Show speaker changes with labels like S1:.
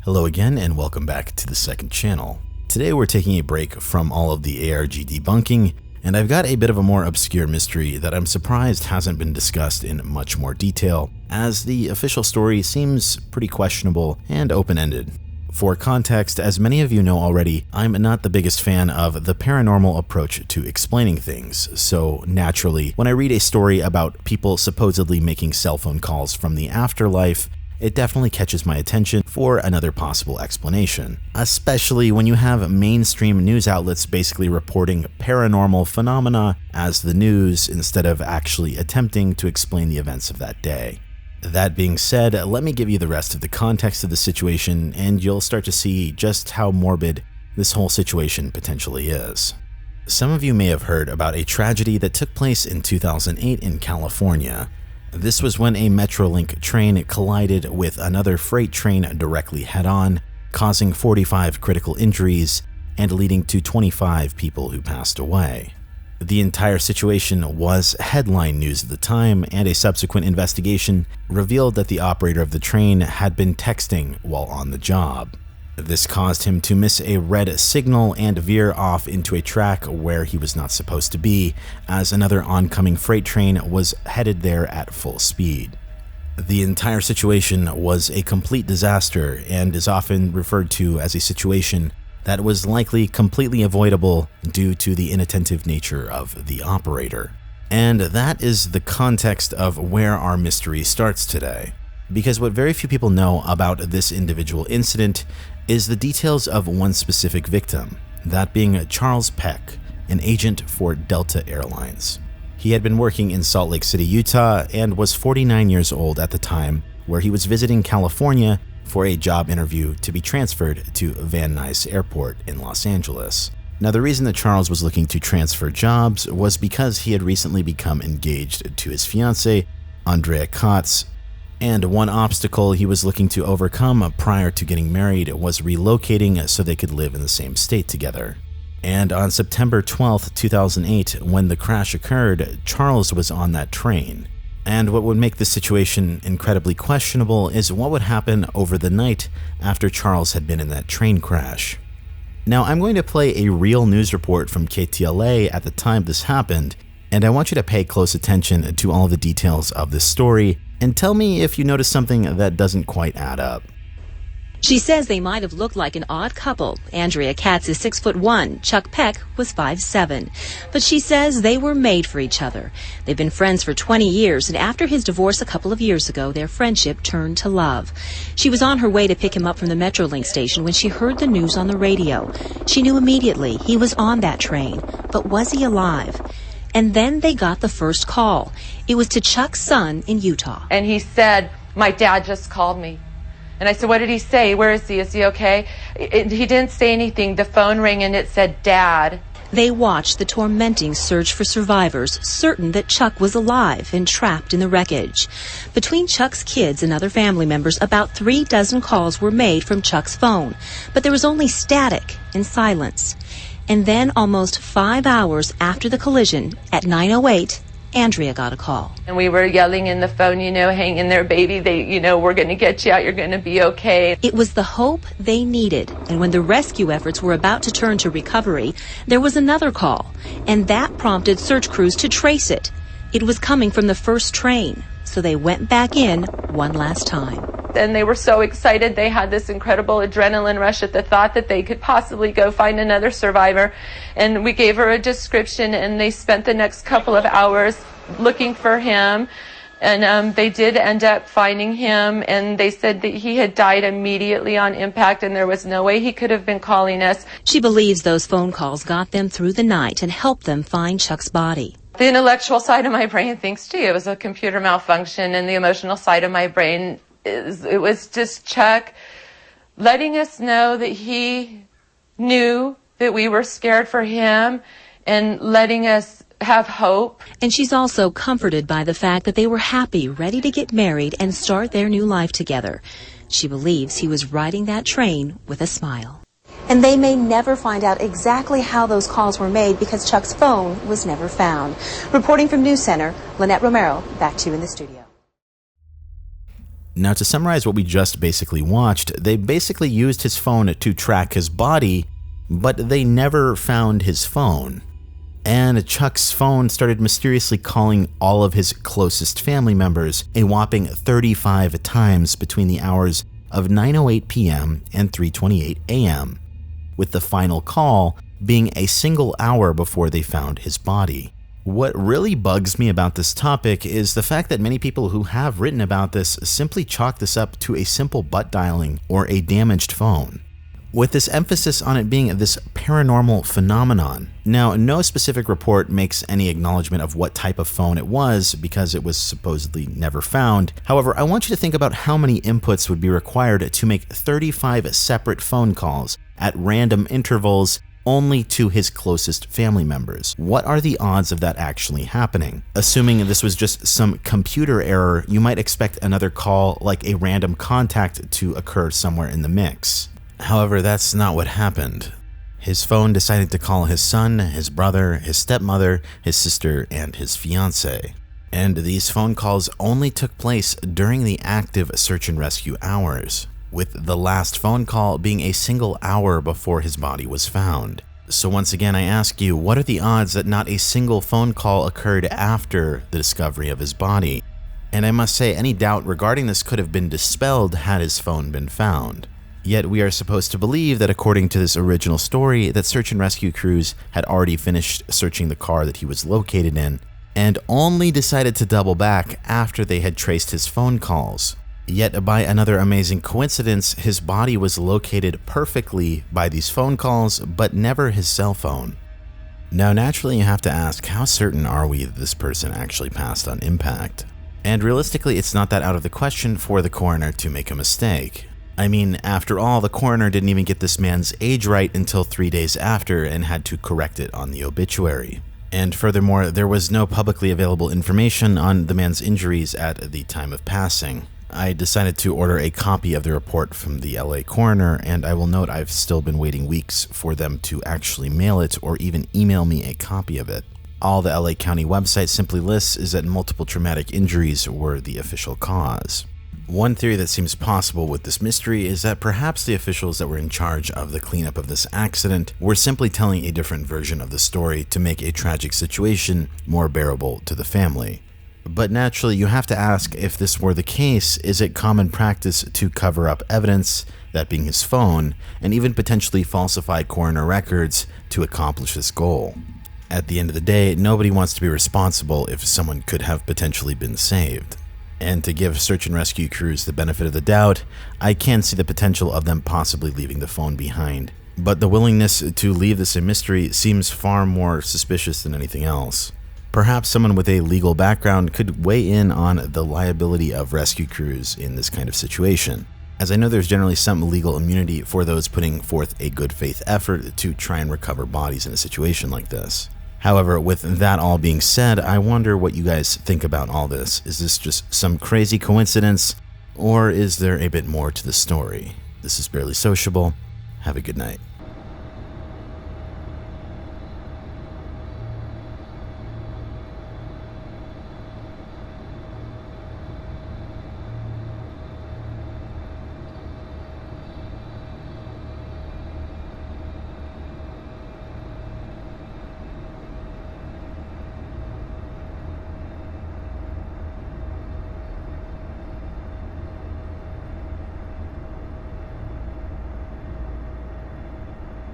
S1: Hello again and welcome back to the second channel. Today we're taking a break from all of the ARG debunking, and I've got a bit of a more obscure mystery that I'm surprised hasn't been discussed in much more detail, as the official story seems pretty questionable and open-ended. For context, as many of you know already, I'm not the biggest fan of the paranormal approach to explaining things, so naturally, when I read a story about people supposedly making cell phone calls from the afterlife, it definitely catches my attention for another possible explanation, especially when you have mainstream news outlets basically reporting paranormal phenomena as the news instead of actually attempting to explain the events of that day. That being said, let me give you the rest of the context of the situation and you'll start to see just how morbid this whole situation potentially is. Some of you may have heard about a tragedy that took place in 2008 in California. This was when a Metrolink train collided with another freight train directly head-on, causing 45 critical injuries and leading to 25 people who passed away. The entire situation was headline news at the time, and a subsequent investigation revealed that the operator of the train had been texting while on the job. This caused him to miss a red signal and veer off into a track where he was not supposed to be, as another oncoming freight train was headed there at full speed. The entire situation was a complete disaster and is often referred to as a situation that was likely completely avoidable due to the inattentive nature of the operator. And that is the context of where our mystery starts today. Because what very few people know about this individual incident is the details of one specific victim, that being Charles Peck, an agent for Delta Airlines. He had been working in Salt Lake City, Utah, and was 49 years old at the time, where he was visiting California for a job interview to be transferred to Van Nuys Airport in Los Angeles. Now, the reason that Charles was looking to transfer jobs was because he had recently become engaged to his fiancée, Andrea Kotz, and one obstacle he was looking to overcome prior to getting married was relocating so they could live in the same state together. And on September 12, 2008, when the crash occurred, Charles was on that train. And what would make this situation incredibly questionable is what would happen over the night after Charles had been in that train crash. Now, I'm going to play a real news report from KTLA at the time this happened, and I want you to pay close attention to all of the details of this story and tell me if you notice something that doesn't quite add up.
S2: She says they might have looked like an odd couple. Andrea Katz is 6'1", Chuck Peck was 5'7", but she says they were made for each other. They've been friends for 20 years, and after his divorce a couple of years ago, their friendship turned to love. She was on her way to pick him up from the Metrolink station when she heard the news on the radio. She knew immediately he was on that train, but was he alive? And then they got the first call. It was to Chuck's son in Utah.
S3: And he said, "My dad just called me." And I said, "What did he say? Where is he? Is he okay?" He didn't say anything. The phone rang and it said, "Dad."
S2: They watched the tormenting search for survivors, certain that Chuck was alive and trapped in the wreckage. Between Chuck's kids and other family members, about 36 calls were made from Chuck's phone, but there was only static and silence. And then, almost 5 hours after the collision, at 9:08, Andrea got a call.
S3: And we were yelling in the phone, hang in there, baby. We're going to get you out. You're going to be okay.
S2: It was the hope they needed. And when the rescue efforts were about to turn to recovery, there was another call. And that prompted search crews to trace it. It was coming from the first train. So they went back in one last time.
S3: And they were so excited. They had this incredible adrenaline rush at the thought that they could possibly go find another survivor. And we gave her a description, and they spent the next couple of hours looking for him. And they did end up finding him, and they said that he had died immediately on impact, and there was no way he could have been calling us.
S2: She believes those phone calls got them through the night and helped them find Chuck's body.
S3: The intellectual side of my brain thinks, gee, it was a computer malfunction, and the emotional side of my brain it was just Chuck letting us know that he knew that we were scared for him and letting us have hope.
S2: And she's also comforted by the fact that they were happy, ready to get married and start their new life together. She believes he was riding that train with a smile. And they may never find out exactly how those calls were made because Chuck's phone was never found. Reporting from News Center, Lynette Romero, back to you in the studio.
S1: Now, to summarize what we just basically watched, they basically used his phone to track his body, but they never found his phone. And Chuck's phone started mysteriously calling all of his closest family members a whopping 35 times between the hours of 9:08 p.m. and 3:28 a.m., with the final call being a single hour before they found his body. What really bugs me about this topic is the fact that many people who have written about this simply chalk this up to a simple butt dialing or a damaged phone, with this emphasis on it being this paranormal phenomenon. Now, no specific report makes any acknowledgement of what type of phone it was because it was supposedly never found. However, I want you to think about how many inputs would be required to make 35 separate phone calls at random intervals only to his closest family members. What are the odds of that actually happening? Assuming this was just some computer error, you might expect another call like a random contact to occur somewhere in the mix. However, that's not what happened. His phone decided to call his son, his brother, his stepmother, his sister, and his fiancée. And these phone calls only took place during the active search and rescue hours, with the last phone call being a single hour before his body was found. So once again, I ask you, what are the odds that not a single phone call occurred after the discovery of his body? And I must say, any doubt regarding this could have been dispelled had his phone been found. Yet we are supposed to believe that according to this original story, that search and rescue crews had already finished searching the car that he was located in, and only decided to double back after they had traced his phone calls. Yet by another amazing coincidence, his body was located perfectly by these phone calls, but never his cell phone. Now naturally you have to ask, how certain are we that this person actually passed on impact? And realistically, it's not that out of the question for the coroner to make a mistake. I mean, after all, the coroner didn't even get this man's age right until 3 days after and had to correct it on the obituary. And furthermore, there was no publicly available information on the man's injuries at the time of passing. I decided to order a copy of the report from the LA coroner, and I will note I've still been waiting weeks for them to actually mail it or even email me a copy of it. All the LA County website simply lists is that multiple traumatic injuries were the official cause. One theory that seems possible with this mystery is that perhaps the officials that were in charge of the cleanup of this accident were simply telling a different version of the story to make a tragic situation more bearable to the family. But naturally, you have to ask, if this were the case, is it common practice to cover up evidence, that being his phone, and even potentially falsify coroner records to accomplish this goal? At the end of the day, nobody wants to be responsible if someone could have potentially been saved. And to give search and rescue crews the benefit of the doubt, I can see the potential of them possibly leaving the phone behind. But the willingness to leave this a mystery seems far more suspicious than anything else. Perhaps someone with a legal background could weigh in on the liability of rescue crews in this kind of situation, as I know there's generally some legal immunity for those putting forth a good faith effort to try and recover bodies in a situation like this. However, with that all being said, I wonder what you guys think about all this. Is this just some crazy coincidence, or is there a bit more to the story? This is Barely Sociable. Have a good night.